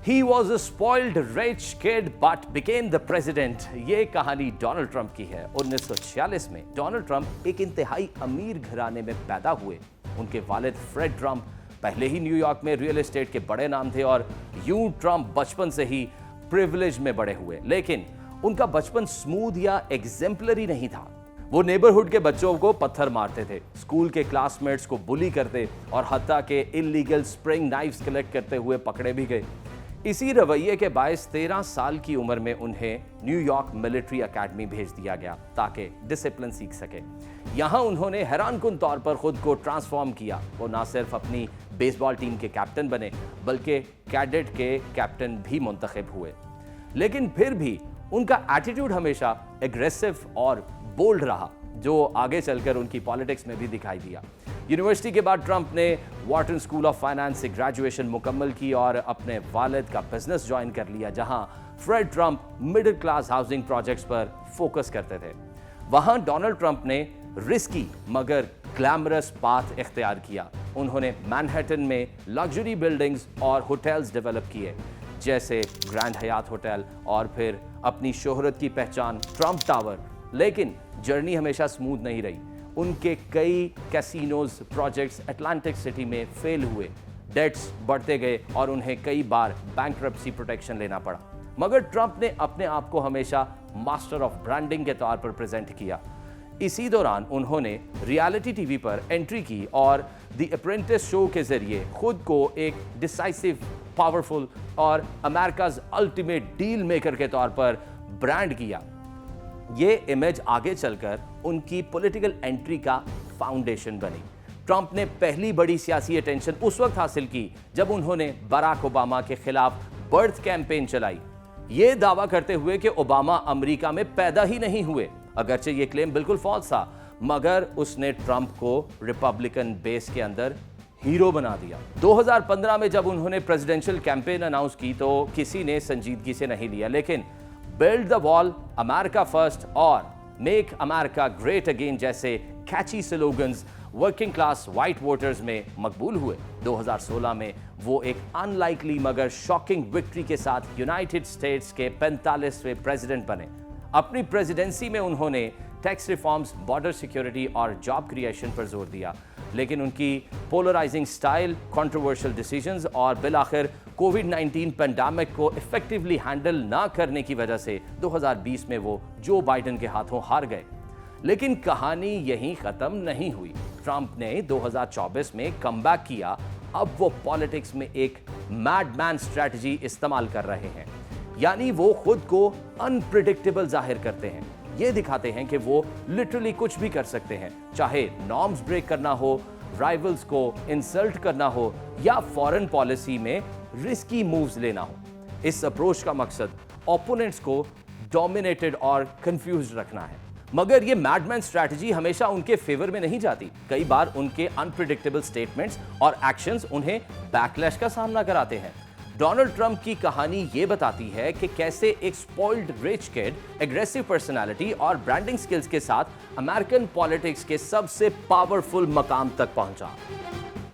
He was a spoiled rich kid but became the president. ये कहानी Donald Trump की है। 1946 में डोनाल्ड ट्रंप एक इंतहाई अमीर घराने में पैदा हुए। उनके वालिद फ्रेड ट्रंप पहले ही न्यूयॉर्क में रियल एस्टेट के बड़े नाम थे और यूं ट्रंप बचपन से ही प्रिविलेज में बड़े हुए। लेकिन उनका बचपन स्मूथ या एग्जेम्पलरी नहीं था। वो नेबरहुड के बच्चों को पत्थर मारते थे, स्कूल के क्लासमेट्स को बुली करते और हत्या के इल्लीगल स्प्रिंग नाइफ्स कलेक्ट करते हुए पकड़े भी गए। इसी रवैये के बायस 13 साल की उम्र में उन्हें न्यूयॉर्क मिलिट्री एकेडमी भेज दिया गया ताकि डिसिप्लिन सीख सके। यहाँ उन्होंने हैरानकुन तौर पर खुद को ट्रांसफॉर्म किया। वो ना सिर्फ अपनी बेसबॉल टीम के कैप्टन बने बल्कि कैडेट के कैप्टन भी मुंतखब हुए। लेकिन फिर भी उनका एटीट्यूड हमेशा एग्रेसिव और बोल्ड रहा, जो आगे चलकर उनकी पॉलिटिक्स में भी दिखाई दिया। यूनिवर्सिटी के बाद ट्रंप ने वॉर्टन स्कूल ऑफ फाइनेंस से ग्रेजुएशन मुकम्मल की और अपने वालिद का बिजनेस ज्वाइन कर लिया, जहां Fred Trump middle class housing projects पर फोकस करते थे। वहां डोनाल्ड ट्रंप ने रिस्की मगर ग्लैमरस पाथ इख्तियार किया। उन्होंने मैनहट्टन में लग्जरी बिल्डिंग्स और होटल्स डेवलप किए, जैसे ग्रैंड हयात होटल, और फिर अपनी शोहरत की पहचान ट्रंप टावर। लेकिन जर्नी हमेशा स्मूथ नहीं रही। उनके कई कैसीनोज प्रोजेक्ट्स अटलांटिक सिटी में फेल हुए, डेट्स बढ़ते गए और उन्हें कई बार बैंकरप्सी प्रोटेक्शन लेना पड़ा। मगर ट्रंप ने अपने आप को हमेशा मास्टर ऑफ ब्रांडिंग के तौर पर प्रेजेंट किया। इसी दौरान उन्होंने रियलिटी टीवी पर एंट्री की और द अप्रेंटिस शो के जरिए खुद को एक डिसाइसिव, पावरफुल और अमेरिकाज अल्टीमेट डील मेकर के तौर पर ब्रांड किया। ये इमेज आगे चलकर उनकी पॉलिटिकल एंट्री का फाउंडेशन बनी। ट्रंप ने पहली बड़ी सियासी अटेंशन उस वक्त हासिल की जब उन्होंने बराक ओबामा के खिलाफ बर्थ कैंपेन चलाई, ये दावा करते हुए कि ओबामा अमेरिका में पैदा ही नहीं हुए। अगरचे ये क्लेम बिल्कुल फॉल्स था, मगर उसने ट्रंप को रिपब्लिकन बेस के अंदर हीरो बना दिया। 2015 में जब उन्होंने प्रेसिडेंशियल कैंपेन अनाउंस की तो किसी ने संजीदगी से नहीं लिया, लेकिन build the wall, America first और मेक अमेरिका ग्रेट अगेन जैसे catchy slogans working class white voters में मकबूल हुए। 2016 में वो एक अनलाइकली मगर शॉकिंग विक्ट्री के साथ यूनाइटेड स्टेट्स के 45वें प्रेसिडेंट बने। अपनी प्रेसिडेंसी में उन्होंने टैक्स रिफॉर्म्स, बॉर्डर सिक्योरिटी और जॉब क्रिएशन पर जोर दिया, लेकिन उनकी पोलराइजिंग स्टाइल, कंट्रोवर्शियल डिसीजंस और बिलाखिर कोविड-19 पेंडेमिक को इफेक्टिवली हैंडल ना करने की वजह से 2020 में वो जो बाइडेन के हाथों हार गए। लेकिन कहानी यहीं खत्म नहीं हुई। ट्रंप ने 2024 में कमबैक किया। अब वो पॉलिटिक्स में एक मैडमैन स्ट्रेटजी इस्तेमाल कर रहे हैं, यानी वो खुद को अनप्रिडिक्टेबल जाहिर करते हैं। ये दिखाते हैं कि वो लिटरली कुछ भी कर सकते हैं, चाहे नॉर्म्स ब्रेक करना हो, राइवल्स को इंसल्ट करना हो या फॉरेन पॉलिसी में रिस्की मूव्स लेना हो। इस अप्रोच का मकसद ओपोनेंट्स को डोमिनेटेड और कंफ्यूज्ड रखना है। मगर ये मैडमैन स्ट्रैटेजी हमेशा उनके फेवर में नहीं जाती। कई बार उनके अनप्रिडिक्टेबल स्टेटमेंट्स और एक्शंस उन्हें बैकलैश का सामना कराते हैं। डोनाल्ड ट्रंप की कहानी ये बताती है कि कैसे एक spoiled rich kid aggressive personality और ब्रांडिंग स्किल्स के साथ अमेरिकन पॉलिटिक्स के सबसे पावरफुल मकाम तक पहुंचा।